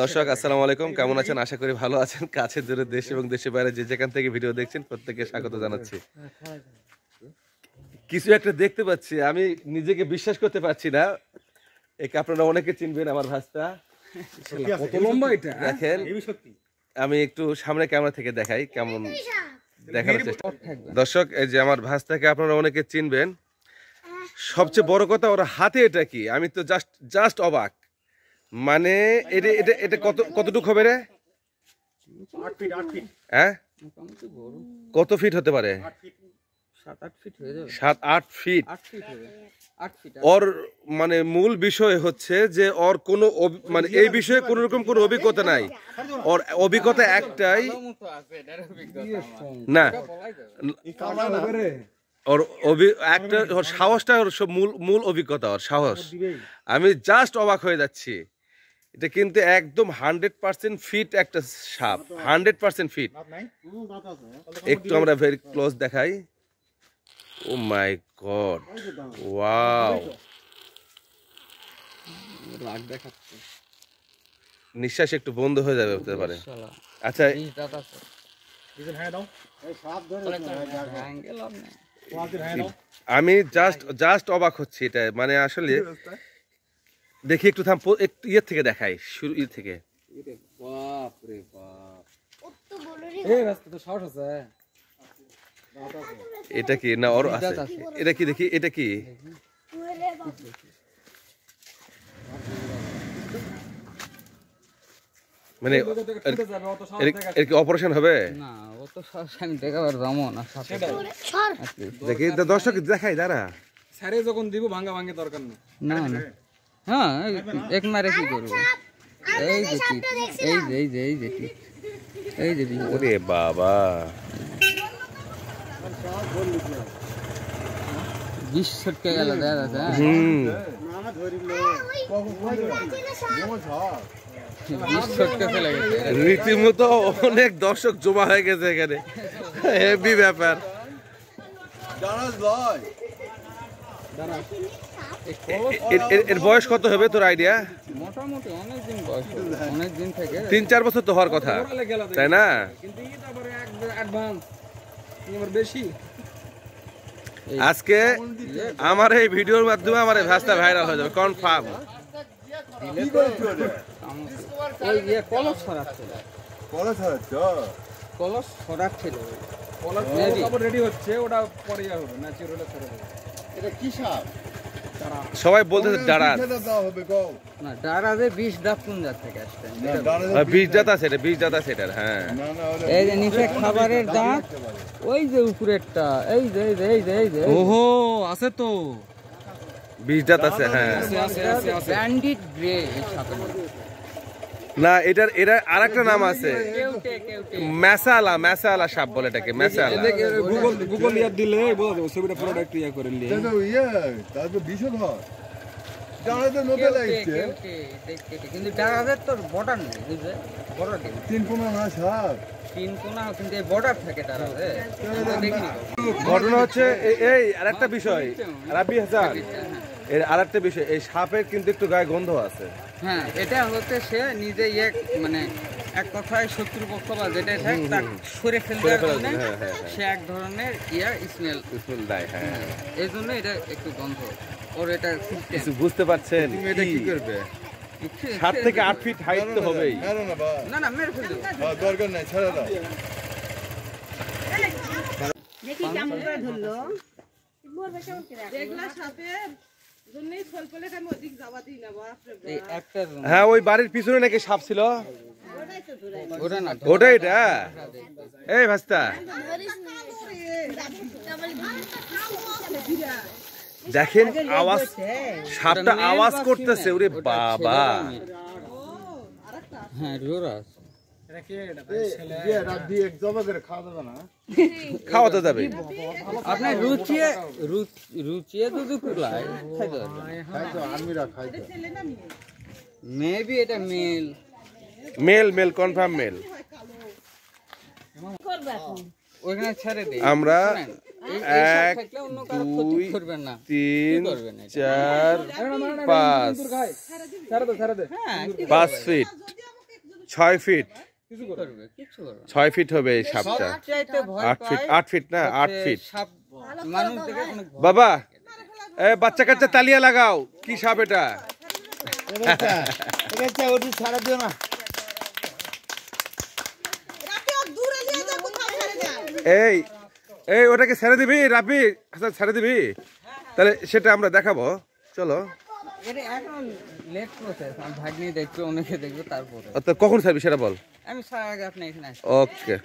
দর্শক আসসালামু আলাইকুম, কেমন আছেন? আশা করি ভালো আছেন। কাছে দূরে দেশ এবং দেশের বাইরে যে যেখান থেকে ভিডিও দেখছেন প্রত্যেককে স্বাগত জানাচ্ছি। কিছু একটা দেখতে পাচ্ছি, আমি নিজেকে বিশ্বাস করতে পারছি না। একে আপনারা অনেকে চিনবেন, আমার ভাস্তা। কত লম্বা এটা দেখেন, আমি একটু সামনে ক্যামেরা থেকে দেখাই কেমন দেখানোর চেষ্টা। দর্শক, এই যে আমার ভাস্তাকে আপনারা অনেকে চিনবেন। সবচেয়ে বড় কথা, ওর হাতে এটা কি, আমি তো জাস্ট অবাক। মানে এটা এটা এটা কতটুকু হবে রে? 8 ফিট হ্যাঁ, কত ফিট হতে পারে? 7-8 ফিট হয়ে যাবে। 7-8 ফিট। 8 ফিট হবে। 8 ফিট। ওর মানে মূল বিষয় হচ্ছে যে ওর কোনো মানে এই বিষয়ে কোনো রকম কোনো অভিজ্ঞতা নাই। ওর অভিজ্ঞতা একটাই না, ওর একটা ওর সাহসটা, ওর সব মূল অভিজ্ঞতা, ওর সাহস। আমি জাস্ট অবাক হয়ে যাচ্ছি। এটা কিন্তু একদম 100% ফিট একটা সাপ, 100% ফিট। একটু আমরা ভেরি ক্লোজ দেখাই। ও মাই গড, ওয়াও! নিঃশ্বাস একটু বন্ধ হয়ে যাবে হতে পারে। আচ্ছা, আমি জাস্ট অবাক হচ্ছি এটা। মানে আসলে দেখি, একটু থাম, একটু ইয়ে থেকে দেখাই, শুরু ইয়ে থেকে। বাপ রে বাপ, এই রাস্তা তো সাহস আছে। এটা কি না ওর আছে? এটা কি দেখি, এটা কি? মানে এর কি অপারেশন হবে? না, ও তো আমি দেখাবার যাবো না। দেখি দর্শক দেখাই, দাঁড়া। স্যারে যখন দিব ভাঙা ভাঙে দরকার নেই। না না, হ্যাঁ, এক মারে কি করব? এই যে ঠিক, এই যে এই যে এই যে ঠিক, এই যে। ওরে বাবা, 20 ছটকে গেল দেখা যাচ্ছে। রীতিমতো অনেক দর্শক জমা হয়ে গেছে এখানে, হেভি ব্যাপার। এর বয়স কত হবে তোর আইডিয়া? মোটামুটি অনেকদিন বয়স, অনেকদিন থেকে 3-4 বছর তো হওয়ার কথা, তাই না? বেশি। আজকে আমার এই ভিডিওর মাধ্যমে আমার ভাস্তা ভাইরাল হয়ে যাবে কনফার্ম। কলস ছড়াচ্ছিল, কলস ছড়াচ্ছিল, রেডি হচ্ছে, ওটা পরে হবে না, চিরলে ছেড়ে দেবে। এটা কি সাপ? সবাই বলতেছে ডারাজ। না, ডারাজে 20 দাঁত কোন জাত থেকে আসছে? 20 দাঁত আছে, এটা 20 দাঁত আছে এটার। হ্যাঁ, এই যে নিচে খাবারের দাঁত, ওই যে উপরেরটা, এই যে এই যে এই যে এই যে। ওহো, আছে তো 20 দাঁত আছে। হ্যাঁ, ব্যান্ডিট গ্রে এই সাপের নাম। না, এটার আরেকটা নাম আছে, ম্যাসালা সাপ বলে এটাকে, ম্যাসালা। গুগল ইয়ার দিলে বোঝা যাবে, ছবিটা পুরোটা একটু ইয়া করে নিলে। কিন্তু ডারাজের তো বর্ডার নেই, বুঝলে? বর্ডার নেই, 3 কোণা না সাপ, 3 কোণা, কিন্তু এই বর্ডার থাকে ডারাজে। ঘটনা হচ্ছে এই আরেকটা বিষয়, রাবি হাসান, এর আরেকটা বিষয়, এই সাপের কিন্তু একটু গায়ে গন্ধ আছে। হ্যাঁ, এটা হচ্ছে সে নিজে ইয়ে, মানে এক কথায় শত্রুপক্ষ বা যেটাই থাক তার সরে ফেলতে পারে, সে এক ধরনের স্মেল দেয়। হ্যাঁ, এই জন্য এটা একটু গন্ধ ওর। এটা কিছু বুঝতে পারছেন? এটা কি করবে? 7 থেকে 8 ফিট হাইট তো হবেই। না না, মেরে ফেলবে, দরকার নাই, ছেড়ে দাও। দেখি কেমন করে ধরলো, দেখলা সাপে জন্যই ফলফলে আমি ওদিক যাওয়া দিই না। এই একটা। হ্যাঁ, ওই বাড়ির পিছনে নাকি সাপ ছিল। ওটা না, ওটা এটা। এই ভাস্তা, দেখেন আওয়াজ, সাপটা আওয়াজ করতেছে। ওরে বাবা, হ্যাঁ রোরাস। খাওয়া তো যাবে। আপনার রুচিয়ে দুধ কুলাই খাইতে পারবে। মেবি এটা মেল কনফার্ম মেল। ওখানে ছেড়ে দেই আমরা। 1 2 করবেন না, 3 4 5 5 ফিট। 6 ফিট, কিছু করবে কিছু করবে না। 6 ফিট হবে এই সাপটা। সবচাইতে ভয় 8 ফিট, পায় 8 ফিট না, 8 ফিট। সাপ মানুষ দেখে কোনো ভয় বাবা, এ বাচ্চা কাচ্চা তালিয়া লাগাও, কি সাপ এটা? ছাড়া দিও না। রাতে ও দূরে নিয়ে যা, কোথাও ছেড়ে যা। এই এই ওটাকে ছেড়ে দিবি রাফি? আচ্ছা ছেড়ে দিবি, তাহলে সেটা আমরা দেখাবো, চলো। এটা এখন লেট প্রসেস, আমি ভাগ্নি দেখবে, অনেকে দেখবে, তারপরে তো কখন ছাড়বি সেটা বল। আমি সারা আগে আপনি এখানে আসি। ওকে।